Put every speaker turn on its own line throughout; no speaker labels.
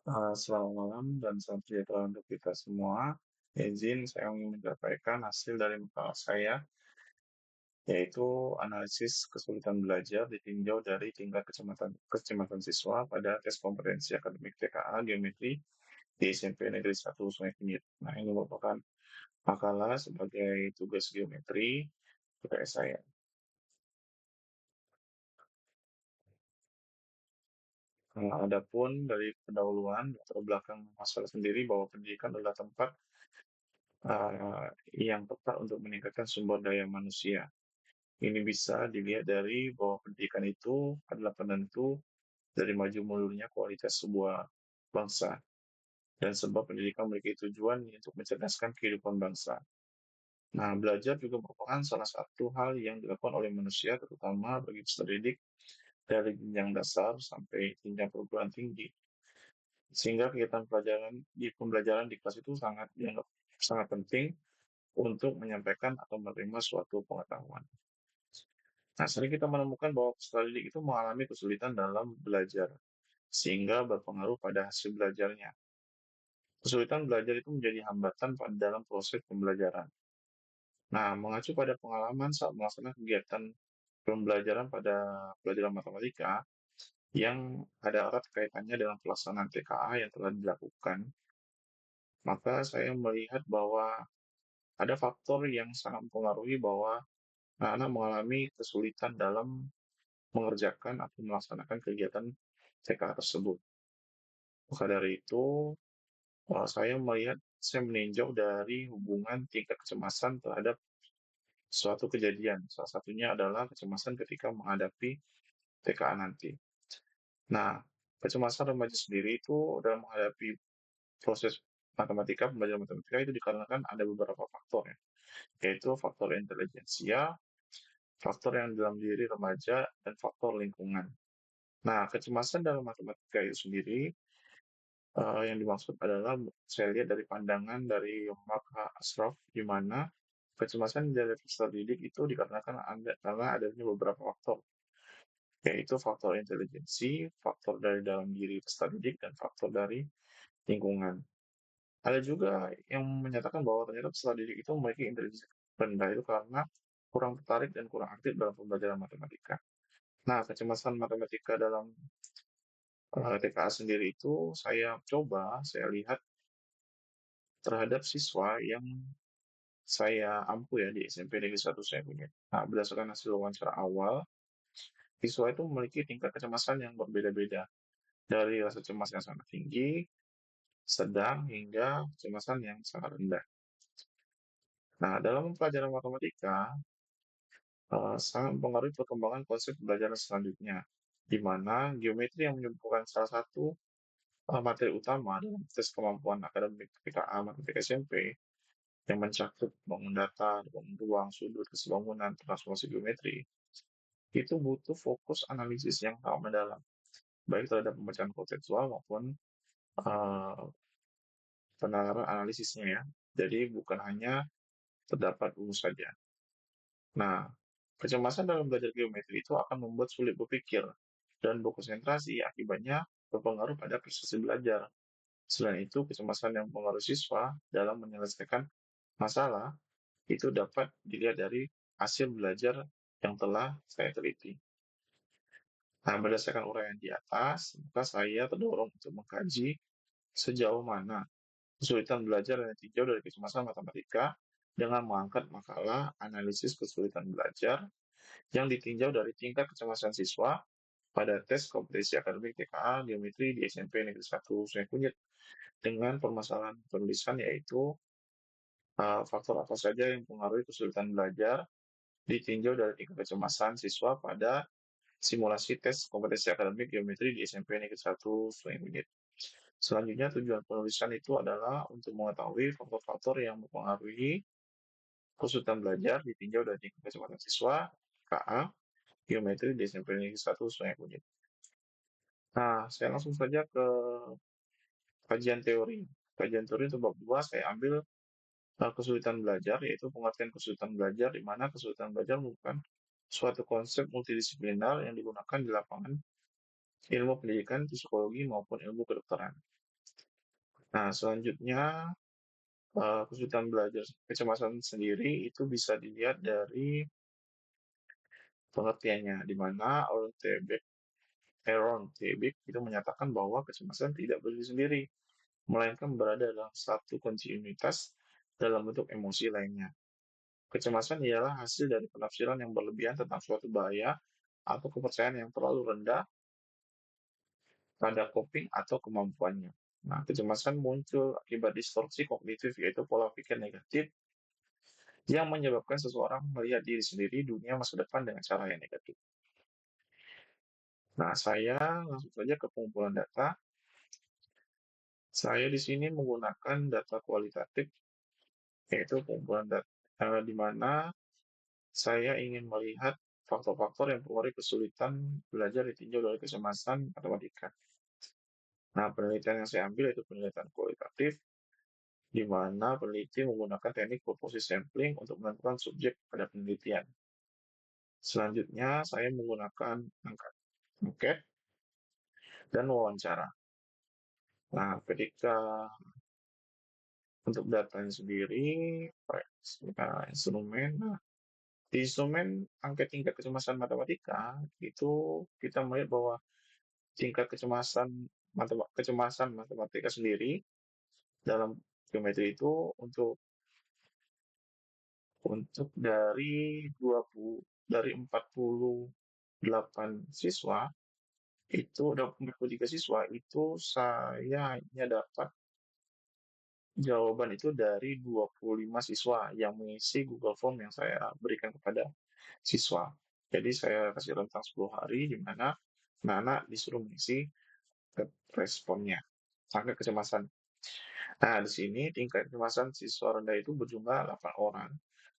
Selamat malam dan salam sejahtera untuk kita semua. Izin saya ingin menyampaikan hasil dari makalah saya, yaitu analisis kesulitan belajar ditinjau dari tingkat kecematan siswa pada tes kompetensi akademik TKA Geometri di SMP Negeri 1 Sungai Kunyit. Nah, ini merupakan makalah sebagai tugas geometri UTS saya. Adapun dari pendahuluan latar belakang masalah sendiri bahwa pendidikan adalah tempat yang tepat untuk meningkatkan sumber daya manusia. Ini bisa dilihat dari bahwa pendidikan itu adalah penentu dari maju mundurnya kualitas sebuah bangsa. Dan sebab pendidikan memiliki tujuan untuk mencerdaskan kehidupan bangsa. Nah, belajar juga merupakan salah satu hal yang dilakukan oleh manusia, terutama bagi peserta didik dari jenjang dasar sampai jenjang perguruan tinggi. Sehingga kegiatan pembelajaran di kelas itu sangat dianggap sangat penting untuk menyampaikan atau menerima suatu pengetahuan. Nah, sering kita menemukan bahwa peserta didik itu mengalami kesulitan dalam belajar, sehingga berpengaruh pada hasil belajarnya. Kesulitan belajar itu menjadi hambatan dalam proses pembelajaran. Nah, mengacu pada pengalaman saat melaksanakan kegiatan pembelajaran pada pelajaran matematika yang ada erat kaitannya dengan pelaksanaan TKA yang telah dilakukan, maka saya melihat bahwa ada faktor yang sangat mempengaruhi bahwa anak-anak mengalami kesulitan dalam mengerjakan atau melaksanakan kegiatan TKA tersebut. Maka dari itu, saya meninjau dari hubungan tingkat kecemasan terhadap suatu kejadian. Salah satunya adalah kecemasan ketika menghadapi TKA nanti. Nah, kecemasan remaja sendiri itu dalam menghadapi proses pembelajaran matematika itu dikarenakan ada beberapa faktor ya, yaitu faktor intelijensia, faktor yang dalam diri remaja, dan faktor lingkungan. Nah, kecemasan dalam matematika itu sendiri yang dimaksud adalah saya lihat dari pandangan dari Mark H. Ashraf di mana kecemasan dari peserta didik itu dikarenakan karena adanya beberapa faktor, yaitu faktor intelijensi, faktor dari dalam diri peserta didik, dan faktor dari lingkungan. Ada juga yang menyatakan bahwa ternyata peserta didik itu memiliki intelijensi rendah itu karena kurang tertarik dan kurang aktif dalam pembelajaran matematika. Nah, kecemasan matematika dalam TKA sendiri itu saya lihat terhadap siswa yang saya ampu ya di SMP Negeri 1 saya punya. Nah, berdasarkan hasil wawancara awal, siswa itu memiliki tingkat kecemasan yang berbeda-beda. Dari rasa cemas yang sangat tinggi, sedang, hingga kecemasan yang sangat rendah. Nah, dalam pelajaran matematika, sangat mempengaruhi perkembangan konsep pembelajaran selanjutnya, di mana geometri yang menyebutkan salah satu materi utama dalam tes kemampuan akademik PKA matematika SMP yang mencakup bangun datar, bangun ruang, sudut, kesebangunan, transformasi geometri, itu butuh fokus analisis yang sangat mendalam, baik terhadap pembacaan konseptual maupun uh, penalaran analisisnya ya. Jadi bukan hanya terdapat rumus saja. Nah, kecemasan dalam belajar geometri itu akan membuat sulit berpikir dan berkonsentrasi, akibatnya berpengaruh pada prestasi belajar. Selain itu, kecemasan yang mempengaruhi siswa dalam menyelesaikan masalah itu dapat dilihat dari hasil belajar yang telah saya teliti. Nah, berdasarkan uraian di atas, maka saya terdorong untuk mengkaji sejauh mana kesulitan belajar yang ditinjau dari kecemasan matematika dengan mengangkat makalah analisis kesulitan belajar yang ditinjau dari tingkat kecemasan siswa pada tes kompetensi akademik TKA Geometri di SMP Negeri 1 Sungai Kunyit dengan permasalahan penulisan yaitu faktor apa saja yang mempengaruhi kesulitan belajar ditinjau dari tingkat kecemasan siswa pada simulasi tes kompetensi akademik geometri di SMP Negeri 1 Sungai Kunyit. Selanjutnya, tujuan penulisan itu adalah untuk mengetahui faktor-faktor yang mempengaruhi kesulitan belajar ditinjau dari tingkat kecepatan siswa KA geometri di SMP Negeri 1 Sungai Kunyit. Nah, saya langsung saja ke kajian teori. Kajian teori untuk bab 2 saya ambil kesulitan belajar, yaitu pengertian kesulitan belajar, di mana kesulitan belajar merupakan suatu konsep multidisipliner yang digunakan di lapangan ilmu pendidikan, psikologi, maupun ilmu kedokteran. Nah, selanjutnya, kesulitan belajar kecemasan sendiri itu bisa dilihat dari pengertiannya, di mana Aaron T. Beck itu menyatakan bahwa kecemasan tidak berdiri sendiri, melainkan berada dalam satu kontinuitas dalam bentuk emosi lainnya. Kecemasan ialah hasil dari penafsiran yang berlebihan tentang suatu bahaya atau kepercayaan yang terlalu rendah pada coping atau kemampuannya. Nah, kecemasan muncul akibat distorsi kognitif, yaitu pola pikir negatif yang menyebabkan seseorang melihat diri sendiri dunia masa depan dengan cara yang negatif. Nah, saya langsung saja ke pengumpulan data. Saya di sini menggunakan data kualitatif, yaitu pengumpulan data di mana saya ingin melihat faktor-faktor yang mempengaruhi kesulitan belajar ditinjau dari kecemasan matematika. Nah, penelitian yang saya ambil itu penelitian kualitatif, di mana peneliti menggunakan teknik proposi sampling untuk menentukan subjek pada penelitian. Selanjutnya, saya menggunakan angket dan wawancara. Nah, ketika untuk datanya sendiri, instrumen, nah, di instrumen angket tingkat kecemasan matematika itu kita melihat bahwa tingkat kecemasan matematika sendiri dalam geometri itu untuk dari 48 siswa itu 43 siswa itu saya hanya dapat jawaban itu dari 25 siswa yang mengisi Google Form yang saya berikan kepada siswa. Jadi saya kasih rentang 10 hari di mana anak-anak disuruh mengisi responnya, angka kecemasan. Nah, di sini tingkat kecemasan siswa rendah itu berjumlah 8 orang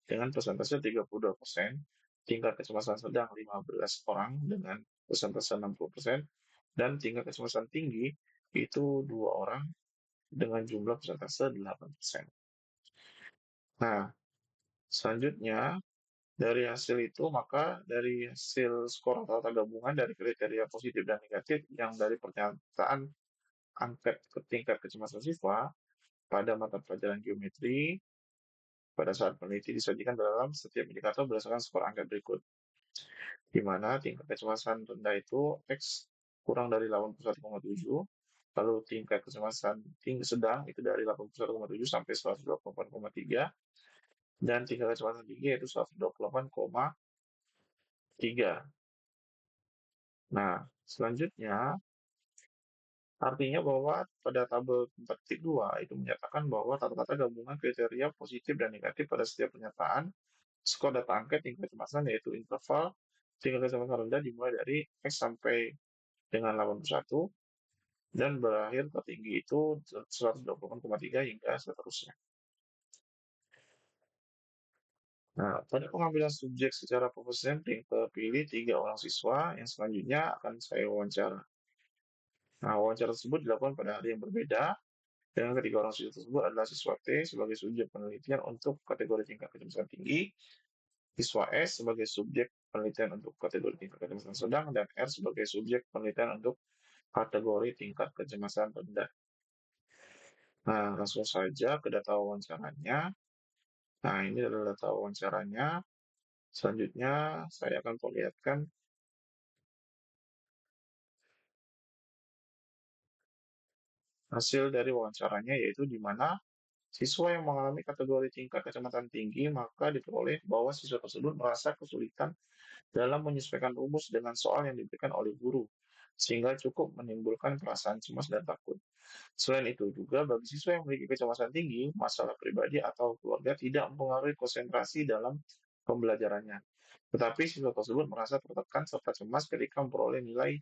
dengan persentase 32%, tingkat kecemasan sedang 15 orang dengan persentase 60%, dan tingkat kecemasan tinggi itu 2 orang dengan jumlah persentase 8%. Nah, selanjutnya dari hasil itu maka dari hasil skor rata-rata gabungan dari kriteria positif dan negatif yang dari pernyataan angket ke tingkat kecemasan siswa pada mata pelajaran geometri pada saat peneliti disajikan dalam setiap indikator berdasarkan skor angka berikut, di mana tingkat kecemasan rendah itu X kurang dari 81,7, lalu tingkat kecemasan tinggi sedang itu dari 81,7 sampai 128,3, dan tingkat kecemasan tinggi yaitu 128,3. Nah, selanjutnya artinya bahwa pada tabel 4.2 itu menyatakan bahwa rata-rata gabungan kriteria positif dan negatif pada setiap pernyataan skor data angket tingkat kecemasan yaitu interval tingkat kecemasan rendah dimulai dari X sampai dengan 81 dan berakhir tertinggi itu 120,3 hingga seterusnya. Nah, pada pengambilan subjek secara profesional terpilih 3 orang siswa yang selanjutnya akan saya wawancara. Nah, wawancara tersebut dilakukan pada hari yang berbeda dan ketiga orang siswa tersebut adalah siswa T sebagai subjek penelitian untuk kategori tingkat kecemasan tinggi, siswa S sebagai subjek penelitian untuk kategori tingkat kecemasan sedang, dan R sebagai subjek penelitian untuk kategori tingkat kecemasan rendah. Nah, langsung saja ke data wawancaranya. Nah, ini adalah data wawancaranya. Selanjutnya, saya akan perlihatkan hasil dari wawancaranya, yaitu di mana siswa yang mengalami kategori tingkat kecemasan tinggi, maka diperoleh bahwa siswa tersebut merasa kesulitan dalam menyesuaikan rumus dengan soal yang diberikan oleh guru, sehingga cukup menimbulkan perasaan cemas dan takut. Selain itu juga bagi siswa yang memiliki kecemasan tinggi, masalah pribadi atau keluarga tidak mempengaruhi konsentrasi dalam pembelajarannya. Tetapi siswa tersebut merasa tertekan serta cemas ketika memperoleh nilai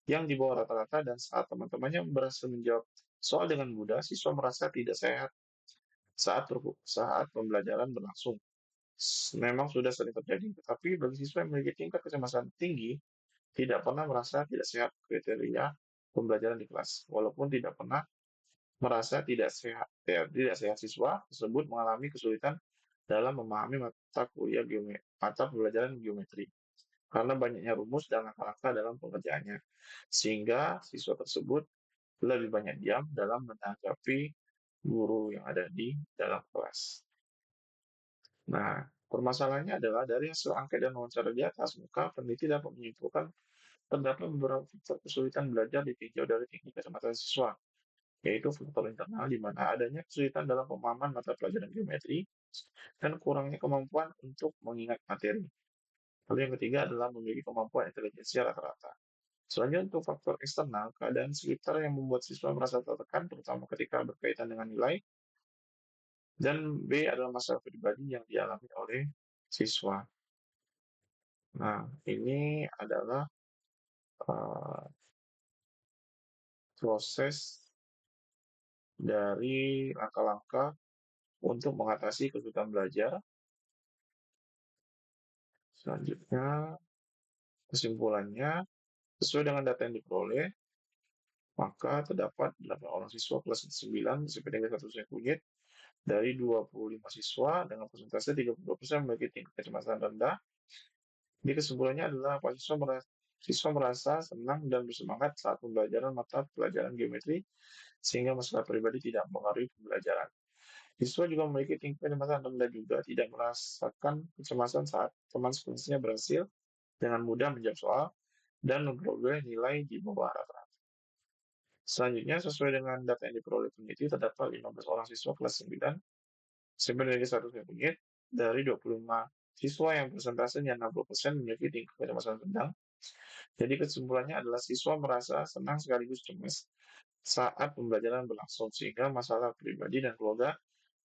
yang di bawah rata-rata dan saat teman-temannya berhasil menjawab soal dengan mudah, siswa merasa tidak sehat saat pembelajaran berlangsung. Memang sudah sering terjadi, tetapi bagi siswa yang memiliki tingkat kecemasan tinggi, tidak pernah merasa tidak sehat kriteria pembelajaran di kelas, walaupun tidak pernah merasa tidak sehat siswa tersebut mengalami kesulitan dalam memahami mata pelajaran geometri karena banyaknya rumus dan langkah-langkah dalam pengerjaannya, sehingga siswa tersebut lebih banyak diam dalam menanggapi guru yang ada di dalam kelas. Nah, permasalahannya adalah dari hasil angket dan wawancara di atas, maka peneliti dapat menyimpulkan terdapat beberapa faktor kesulitan belajar ditinjau dari tinggi kecemasan siswa, yaitu faktor internal di mana adanya kesulitan dalam pemahaman mata pelajaran geometri dan kurangnya kemampuan untuk mengingat materi. Lalu yang ketiga adalah memiliki kemampuan intelijensi rata-rata. Selanjutnya untuk faktor eksternal, keadaan sekitar yang membuat siswa merasa tertekan, terutama ketika berkaitan dengan nilai, dan B adalah masalah pribadi yang dialami oleh siswa. Nah, ini adalah uh, proses dari langkah-langkah untuk mengatasi kesulitan belajar. Selanjutnya, kesimpulannya, sesuai dengan data yang diperoleh, maka terdapat 8 orang siswa kelas 9 SPDG 1 Kunyit dari 25 siswa dengan persentase 32% memiliki tingkat kecemasan rendah. Jadi kesimpulannya adalah siswa merasa senang dan bersemangat saat pembelajaran mata pelajaran geometri sehingga masalah pribadi tidak mempengaruhi pembelajaran. Siswa juga memiliki tingkat kecemasan rendah juga tidak merasakan kecemasan saat teman sekelasnya berhasil dengan mudah menjawab soal dan memperoleh nilai di bawah rata-rata. Selanjutnya, sesuai dengan data yang diperoleh peneliti, terdapat 15 orang siswa kelas 9 SMP Negeri 1 Kunyit dari 25 siswa yang persentasenya 60% memiliki tingkat kecemasan sedang. Jadi kesimpulannya adalah siswa merasa senang sekaligus cemas saat pembelajaran berlangsung, sehingga masalah pribadi dan keluarga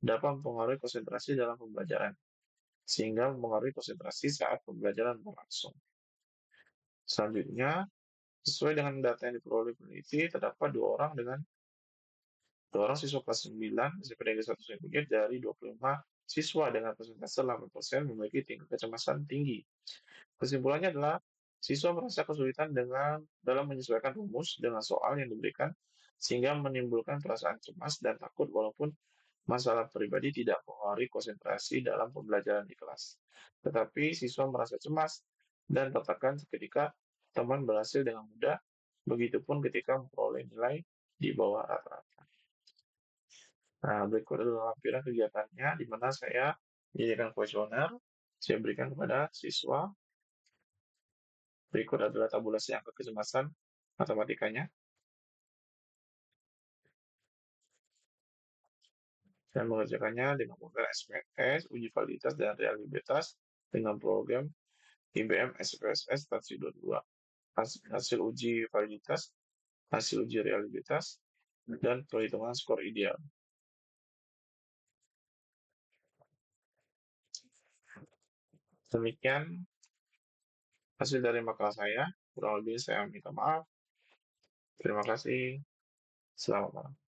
dapat mempengaruhi konsentrasi dalam pembelajaran, sehingga mempengaruhi konsentrasi saat pembelajaran berlangsung. Selanjutnya, sesuai dengan data yang diperoleh peneliti, terdapat dua orang siswa kelas 9 SPDG 1 Kunyit dari 25 siswa dengan persentase 8% memiliki tingkat kecemasan tinggi. Kesimpulannya adalah siswa merasa kesulitan dalam menyesuaikan rumus dengan soal yang diberikan sehingga menimbulkan perasaan cemas dan takut walaupun masalah pribadi tidak mempengaruhi konsentrasi dalam pembelajaran di kelas. Tetapi siswa merasa cemas dan tertekan ketika teman berhasil dengan mudah, begitupun ketika memperoleh nilai di bawah rata-rata. Nah, berikut adalah lampiran kegiatannya di mana saya menyediakan kuesioner, saya berikan kepada siswa. Berikut adalah tabulasi angka kecemasan matematikanya. Saya mengerjakannya dengan program SPSS, uji validitas dan reliabilitas dengan program IBM SPSS versi 22. Hasil uji validitas, hasil uji reliabilitas, dan perhitungan skor ideal. Demikian hasil dari makalah saya. Kurang lebih saya minta maaf. Terima kasih. Selamat malam.